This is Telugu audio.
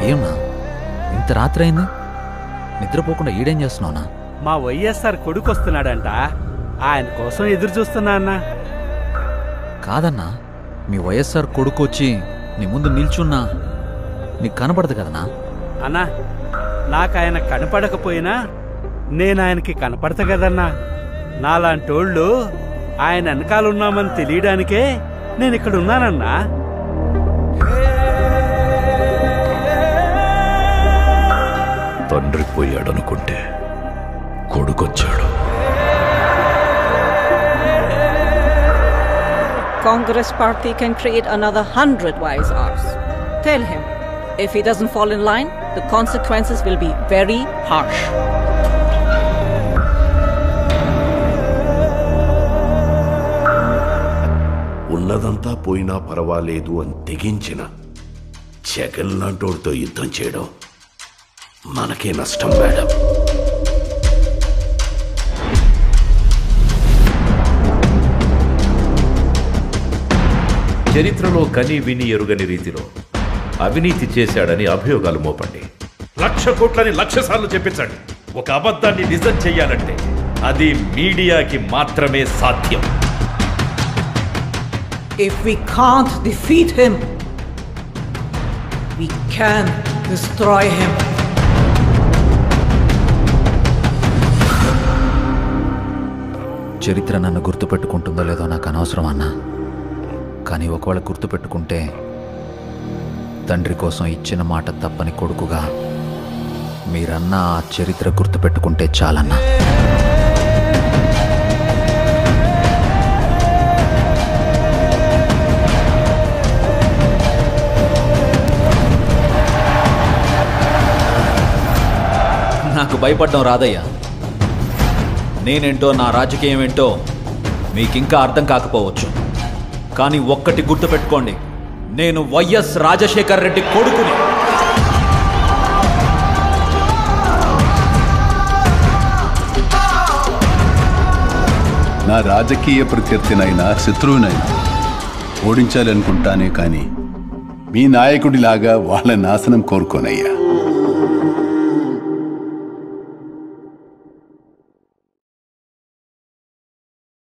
ఏమన్నా ఇంత రాత్రి అయింది, నిద్రపోకుండా ఈడేం చేస్తున్నావునా? మా వైఎస్ఆర్ కొడుకు వస్తున్నాడంట, ఆయన కోసం ఎదురు చూస్తున్నా అన్నా. కాదన్నా, మీ వైఎస్ఆర్ కొడుకు వచ్చి నీ ముందు నిల్చున్నా నీకు కనపడదు కదనా? అన్నా, నాకు ఆయన కనపడకపోయినా నేను ఆయనకి కనపడతా కదన్నా. నాలాంటోళ్ళు ఆయన వెనకాలన్నామని తెలియడానికే నేను ఇక్కడ ఉన్నానన్నా. తండ్రి పోయాడనుకుంటే కొడుకొచ్చాడు. Congress party can create another 100 YSRs. Tell him, if he doesn't fall in line, the consequences will be very harsh. ఉన్నదంతా పోయినా పర్వాలేదు అని తెగించిన జగన్ లాంటోడితో యుద్ధం చేయడం మనకే నష్టం మేడం. చరిత్రలో కని విని ఎరుగని రీతిలో అవినీతి చేశాడని అభియోగాలు మోపండి. 1,00,000 కోట్లని 1,00,000 సార్లు చెప్పించండి. ఒక అబద్ధాన్ని నిజం చెయ్యాలంటే అది మీడియాకి మాత్రమే సాధ్యం. If we can't defeat him, we can destroy him. చరిత్ర నన్ను గుర్తుపెట్టుకుంటుందో లేదో నాకు అనవసరం అన్నా, కానీ ఒకవేళ గుర్తుపెట్టుకుంటే తండ్రి కోసం ఇచ్చిన మాట తప్పని కొడుకుగా మీరన్నా ఆ చరిత్ర గుర్తుపెట్టుకుంటే చాలన్నా. నాకు భయపడడం రాదయ్యా. నేనేంటో, నా రాజకీయం ఏంటో మీకింకా అర్థం కాకపోవచ్చు, కానీ ఒక్కటి గుర్తుపెట్టుకోండి, నేను వైఎస్ రాజశేఖర్ రెడ్డి కొడుకుని. నా రాజకీయ ప్రత్యర్థినైనా శత్రువునైనా ఓడించాలనుకుంటానే కానీ మీ నాయకుడిలాగా వాళ్ళ నాశనం కోరుకోనయ్యా.